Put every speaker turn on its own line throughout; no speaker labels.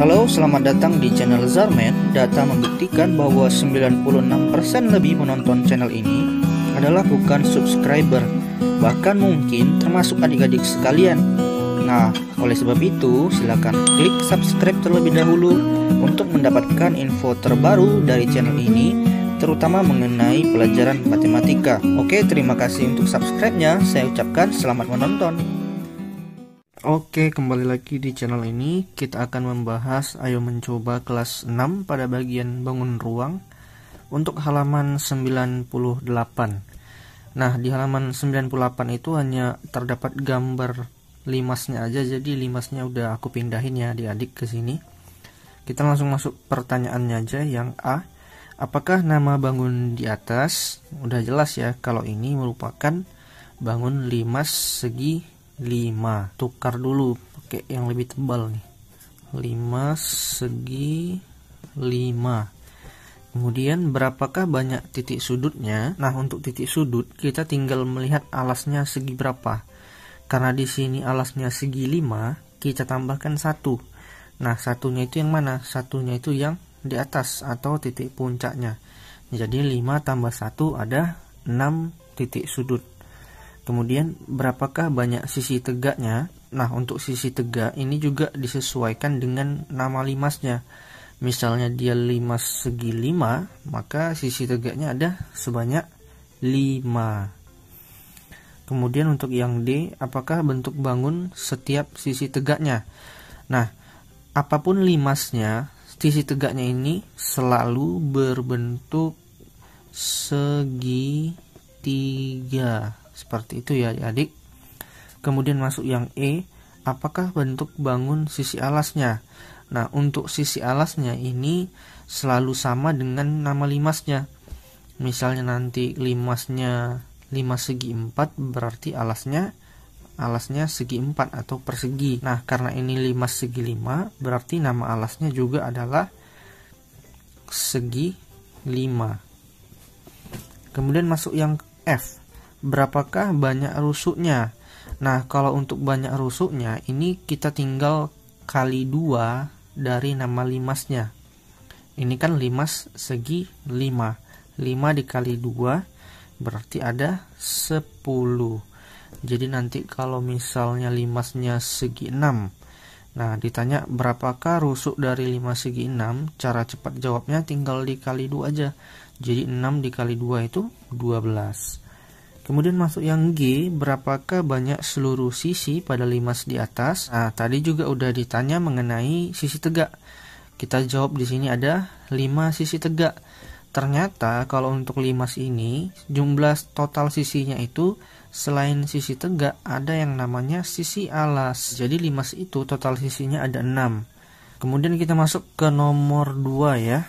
Halo, selamat datang di channel Zarman. Data membuktikan bahwa 96% lebih penonton channel ini adalah bukan subscriber, bahkan mungkin termasuk adik-adik sekalian. Nah, oleh sebab itu, silakan klik subscribe terlebih dahulu untuk mendapatkan info terbaru dari channel ini, terutama mengenai pelajaran matematika. Oke, terima kasih untuk subscribe-nya. Saya ucapkan selamat menonton. Oke, kembali lagi di channel ini. Kita akan membahas ayo mencoba kelas 6 pada bagian bangun ruang untuk halaman 98. Nah, di halaman 98 itu hanya terdapat gambar limasnya aja, jadi limasnya udah aku pindahin ya adik-adik ke sini. Kita langsung masuk pertanyaannya aja. Yang A, apakah nama bangun di atas? Udah jelas ya, kalau ini merupakan bangun limas segi 5. Tukar dulu pakai yang lebih tebal nih. 5 segi 5. Kemudian berapakah banyak titik sudutnya? Nah, untuk titik sudut kita tinggal melihat alasnya segi berapa. Karena di sini alasnya segi 5, kita tambahkan 1. Nah, satunya itu yang mana? Satunya itu yang di atas atau titik puncaknya. Jadi 5 tambah 1 ada 6 titik sudut. Kemudian berapakah banyak sisi tegaknya? Nah, untuk sisi tegak ini juga disesuaikan dengan nama limasnya. Misalnya dia limas segi 5, maka sisi tegaknya ada sebanyak 5. Kemudian untuk yang D, apakah bentuk bangun setiap sisi tegaknya? Nah, apapun limasnya, sisi tegaknya ini selalu berbentuk segitiga. Seperti itu ya adik. Kemudian masuk yang E, apakah bentuk bangun sisi alasnya? Nah, untuk sisi alasnya ini selalu sama dengan nama limasnya. Misalnya nanti limasnya 5 segi 4, berarti alasnya segi 4 atau persegi. Nah, karena ini limas segi 5, berarti nama alasnya juga adalah segi 5. Kemudian masuk yang F, berapakah banyak rusuknya? Nah, kalau untuk banyak rusuknya ini kita tinggal kali 2 dari nama limasnya. Ini kan limas segi 5. 5 dikali 2 berarti ada 10. Jadi nanti kalau misalnya limasnya segi 6. Nah, ditanya berapakah rusuk dari 5 segi 6? Cara cepat jawabnya tinggal dikali 2 aja. Jadi 6 dikali 2 itu 12. Kemudian masuk yang G, berapakah banyak seluruh sisi pada limas di atas? Nah, tadi juga udah ditanya mengenai sisi tegak. Kita jawab di sini ada 5 sisi tegak. Ternyata kalau untuk limas ini, jumlah total sisinya itu selain sisi tegak ada yang namanya sisi alas. Jadi limas itu total sisinya ada 6. Kemudian kita masuk ke nomor 2 ya.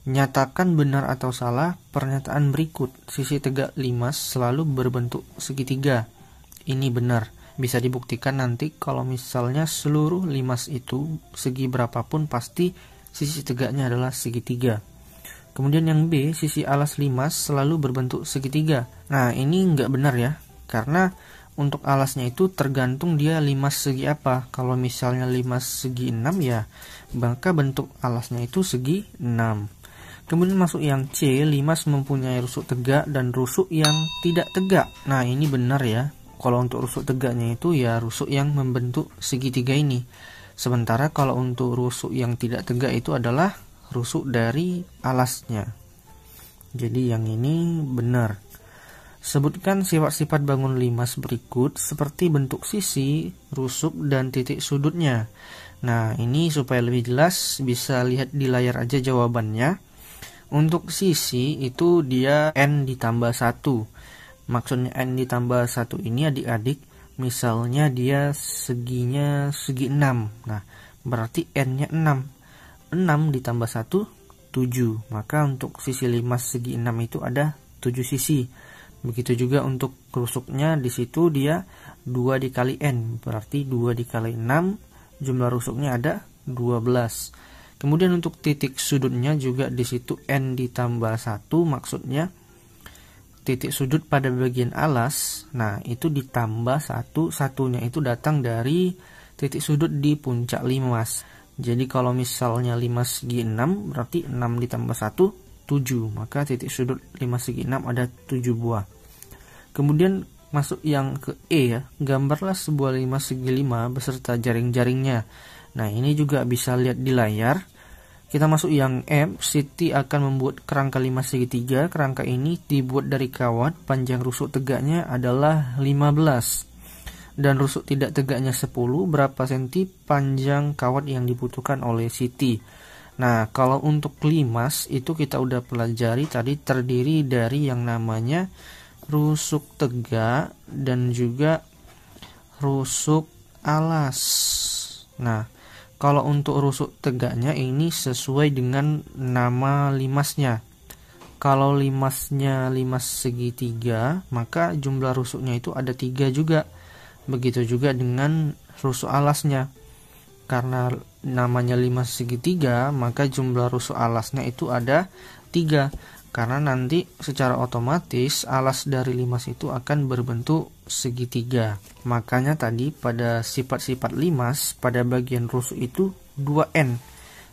Nyatakan benar atau salah pernyataan berikut. Sisi tegak limas selalu berbentuk segitiga. Ini benar. Bisa dibuktikan nanti kalau misalnya seluruh limas itu segi berapapun pasti sisi tegaknya adalah segitiga. Kemudian yang B, sisi alas limas selalu berbentuk segitiga. Nah, ini nggak benar ya. Karena untuk alasnya itu tergantung dia limas segi apa. Kalau misalnya limas segi 6 ya, maka bentuk alasnya itu segi 6. Kemudian masuk yang C, limas mempunyai rusuk tegak dan rusuk yang tidak tegak. Nah, ini benar ya. Kalau untuk rusuk tegaknya itu ya rusuk yang membentuk segitiga ini. Sementara kalau untuk rusuk yang tidak tegak itu adalah rusuk dari alasnya. Jadi yang ini benar. Sebutkan sifat-sifat bangun limas berikut seperti bentuk sisi, rusuk, dan titik sudutnya. Nah, ini supaya lebih jelas bisa lihat di layar aja jawabannya. Untuk sisi itu dia N ditambah 1. Maksudnya N ditambah 1 ini adik-adik, misalnya dia seginya segi 6. Nah, berarti N-nya 6. 6 ditambah 1, 7. Maka untuk sisi limas segi 6 itu ada 7 sisi. Begitu juga untuk rusuknya, di situ dia 2 dikali N. Berarti 2 dikali 6, jumlah rusuknya ada 12. Kemudian untuk titik sudutnya juga di situ N ditambah 1, maksudnya titik sudut pada bagian alas. Nah, itu ditambah 1, satunya itu datang dari titik sudut di puncak limas. Jadi kalau misalnya 5 segi 6 berarti 6 ditambah 1 7, maka titik sudut 5 segi 6 ada 7 buah. Kemudian masuk yang ke E ya, gambarlah sebuah 5 segi 5 beserta jaring-jaringnya. Nah ini juga bisa lihat di layar. Kita masuk yang M, Siti akan membuat kerangka 5 segi 3. Kerangka ini dibuat dari kawat, panjang rusuk tegaknya adalah 15. Dan rusuk tidak tegaknya 10, berapa senti panjang kawat yang dibutuhkan oleh Siti. Nah, kalau untuk limas itu kita udah pelajari tadi, terdiri dari yang namanya rusuk tegak dan juga rusuk alas. Nah, kalau untuk rusuk tegaknya ini sesuai dengan nama limasnya. Kalau limasnya limas segi 3, maka jumlah rusuknya itu ada 3 juga. Begitu juga dengan rusuk alasnya. Karena namanya 5 segi 3, maka jumlah rusuk alasnya itu ada 3. Karena nanti secara otomatis alas dari limas itu akan berbentuk segitiga. Makanya tadi pada sifat-sifat limas pada bagian rusuk itu 2N.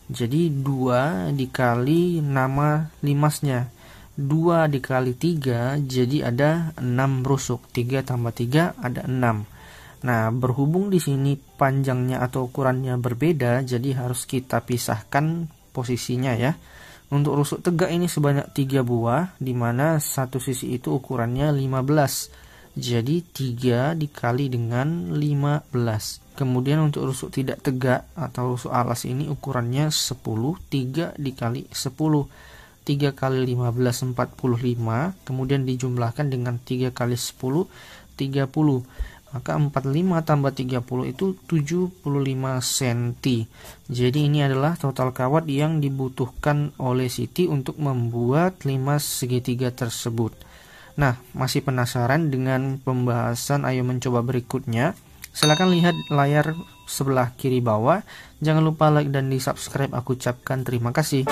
Jadi 2 dikali nama limasnya. 2 dikali 3 jadi ada 6 rusuk. 3 tambah 3 ada 6. Nah, berhubung di sini panjangnya atau ukurannya berbeda, jadi harus kita pisahkan posisinya ya. Untuk rusuk tegak ini sebanyak 3 buah, di mana satu sisi itu ukurannya 15. Jadi 3 dikali dengan 15. Kemudian untuk rusuk tidak tegak atau rusuk alas ini ukurannya 10, 3 dikali 10. 3 kali 15 45, kemudian dijumlahkan dengan 3 kali 10 30. Maka 45 tambah 30 itu 75 cm. Jadi ini adalah total kawat yang dibutuhkan oleh Siti untuk membuat limas segitiga tersebut. Nah, masih penasaran dengan pembahasan ayo mencoba berikutnya? Silahkan lihat layar sebelah kiri bawah. Jangan lupa like dan di subscribe. Aku ucapkan terima kasih.